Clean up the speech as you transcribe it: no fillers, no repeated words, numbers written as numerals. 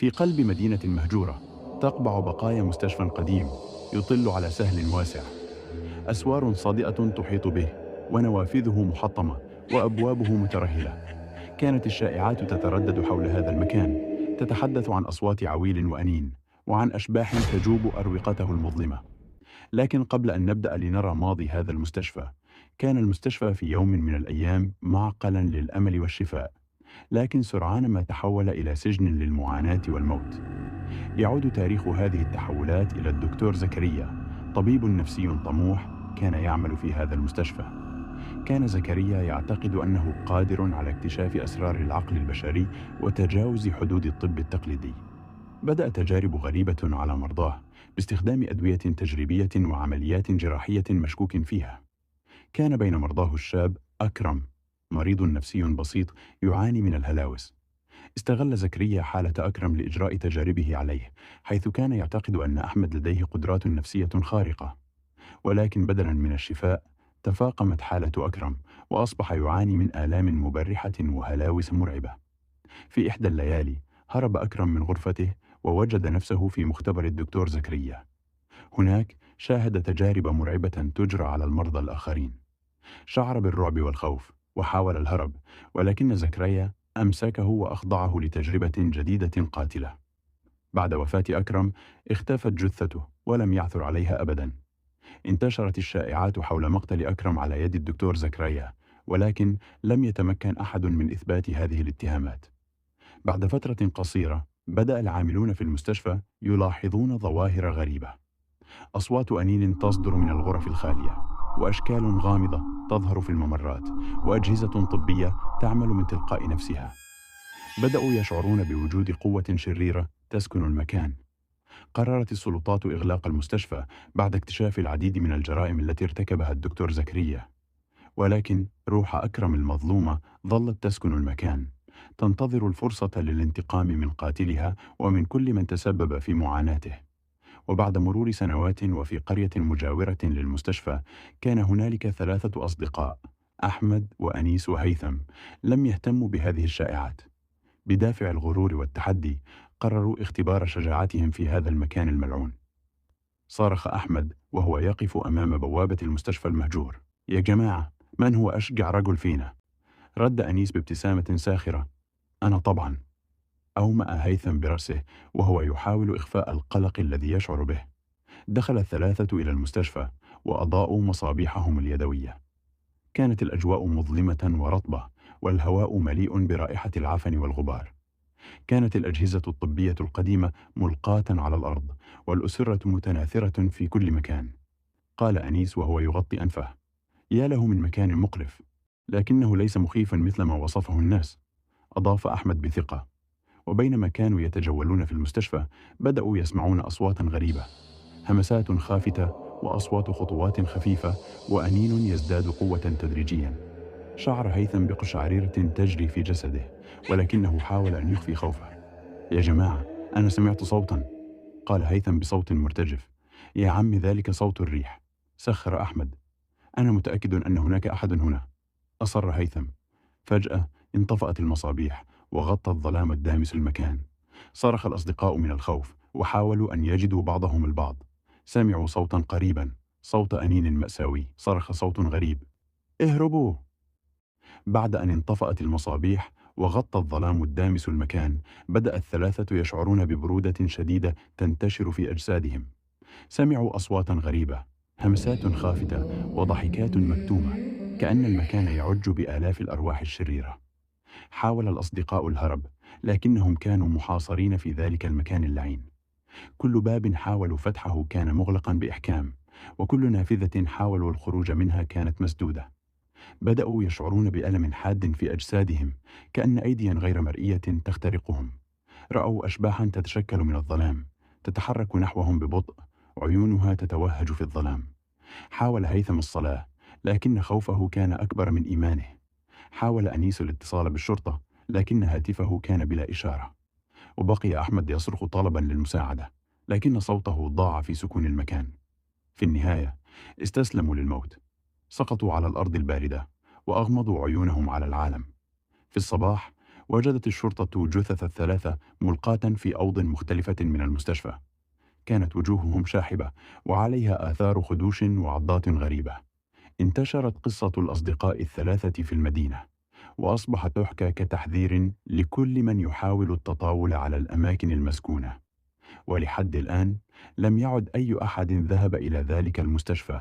في قلب مدينة مهجورة تقبع بقايا مستشفى قديم يطل على سهل واسع. أسوار صادئة تحيط به، ونوافذه محطمة، وأبوابه مترهلة. كانت الشائعات تتردد حول هذا المكان، تتحدث عن أصوات عويل وأنين، وعن أشباح تجوب أروقته المظلمة. لكن قبل أن نبدأ لنرى ماضي هذا المستشفى، كان المستشفى في يوم من الأيام معقلا للأمل والشفاء، لكن سرعان ما تحول إلى سجن للمعاناة والموت. يعود تاريخ هذه التحولات إلى الدكتور زكريا، طبيب نفسي طموح كان يعمل في هذا المستشفى. كان زكريا يعتقد أنه قادر على اكتشاف أسرار العقل البشري وتجاوز حدود الطب التقليدي. بدأ تجارب غريبة على مرضاه باستخدام أدوية تجريبية وعمليات جراحية مشكوك فيها. كان بين مرضاه الشاب أكرم، مريض نفسي بسيط يعاني من الهلاوس. استغل زكريا حالة أكرم لإجراء تجاربه عليه، حيث كان يعتقد أن أحمد لديه قدرات نفسية خارقة. ولكن بدلاً من الشفاء، تفاقمت حالة أكرم، وأصبح يعاني من آلام مبرحة وهلاوس مرعبة. في إحدى الليالي، هرب أكرم من غرفته ووجد نفسه في مختبر الدكتور زكريا. هناك شاهد تجارب مرعبة تجرى على المرضى الآخرين. شعر بالرعب والخوف وحاول الهرب، ولكن زكريا أمسكه وأخضعه لتجربة جديدة قاتلة. بعد وفاة أكرم، اختفت جثته ولم يعثر عليها أبدا. انتشرت الشائعات حول مقتل أكرم على يد الدكتور زكريا، ولكن لم يتمكن أحد من إثبات هذه الاتهامات. بعد فترة قصيرة، بدأ العاملون في المستشفى يلاحظون ظواهر غريبة. أصوات أنين تصدر من الغرف الخالية، وأشكال غامضة تظهر في الممرات، وأجهزة طبية تعمل من تلقاء نفسها. بدأوا يشعرون بوجود قوة شريرة تسكن المكان. قررت السلطات إغلاق المستشفى بعد اكتشاف العديد من الجرائم التي ارتكبها الدكتور زكريا. ولكن روح أكرم المظلومة ظلت تسكن المكان، تنتظر الفرصة للانتقام من قاتلها ومن كل من تسبب في معاناته. وبعد مرور سنوات وفي قرية مجاورة للمستشفى، كان هنالك ثلاثة أصدقاء، أحمد وأنيس وهيثم، لم يهتموا بهذه الشائعات. بدافع الغرور والتحدي، قرروا اختبار شجاعتهم في هذا المكان الملعون. صارخ أحمد وهو يقف أمام بوابة المستشفى المهجور: يا جماعة، من هو أشجع رجل فينا؟ رد أنيس بابتسامة ساخرة: أنا طبعا. أومأ هيثم برأسه وهو يحاول إخفاء القلق الذي يشعر به. دخل الثلاثة إلى المستشفى وأضاءوا مصابيحهم اليدوية. كانت الأجواء مظلمة ورطبة، والهواء مليء برائحة العفن والغبار. كانت الأجهزة الطبية القديمة ملقاة على الأرض، والأسرة متناثرة في كل مكان. قال أنيس وهو يغطي أنفه: يا له من مكان مقرف، لكنه ليس مخيفا مثل ما وصفه الناس. أضاف أحمد بثقة. وبينما كانوا يتجولون في المستشفى، بدأوا يسمعون أصواتا غريبة، همسات خافتة، وأصوات خطوات خفيفة، وأنين يزداد قوة تدريجيا. شعر هيثم بقشعريرة تجري في جسده، ولكنه حاول أن يخفي خوفه. يا جماعة، أنا سمعت صوتا، قال هيثم بصوت مرتجف. يا عم، ذلك صوت الريح، سخر أحمد. أنا متأكد أن هناك أحد هنا، أصر هيثم. فجأة انطفأت المصابيح، وغطى الظلام الدامس المكان. صرخ الأصدقاء من الخوف، وحاولوا أن يجدوا بعضهم البعض. سمعوا صوتا قريبا، صوت أنين مأساوي. صرخ صوت غريب: اهربوا! بعد أن انطفأت المصابيح وغطى الظلام الدامس المكان، بدأ الثلاثة يشعرون ببرودة شديدة تنتشر في أجسادهم. سمعوا أصواتا غريبة، همسات خافتة، وضحكات مكتومة، كأن المكان يعج بآلاف الأرواح الشريرة. حاول الأصدقاء الهرب، لكنهم كانوا محاصرين في ذلك المكان اللعين. كل باب حاولوا فتحه كان مغلقا بإحكام، وكل نافذة حاولوا الخروج منها كانت مسدودة. بدأوا يشعرون بألم حاد في أجسادهم، كأن أيديا غير مرئية تخترقهم. رأوا أشباحا تتشكل من الظلام، تتحرك نحوهم ببطء، عيونها تتوهج في الظلام. حاول هيثم الصلاة، لكن خوفه كان أكبر من إيمانه. حاول أنيس الاتصال بالشرطة، لكن هاتفه كان بلا إشارة. وبقي أحمد يصرخ طلبا للمساعدة، لكن صوته ضاع في سكون المكان. في النهاية، استسلموا للموت. سقطوا على الأرض الباردة، وأغمضوا عيونهم على العالم. في الصباح، وجدت الشرطة جثث الثلاثة ملقاة في أوض مختلفة من المستشفى. كانت وجوههم شاحبة وعليها آثار خدوش وعضات غريبة. انتشرت قصة الأصدقاء الثلاثة في المدينة، وأصبحت تحكى كتحذير لكل من يحاول التطاول على الأماكن المسكونة. ولحد الآن لم يعد أي أحد ذهب إلى ذلك المستشفى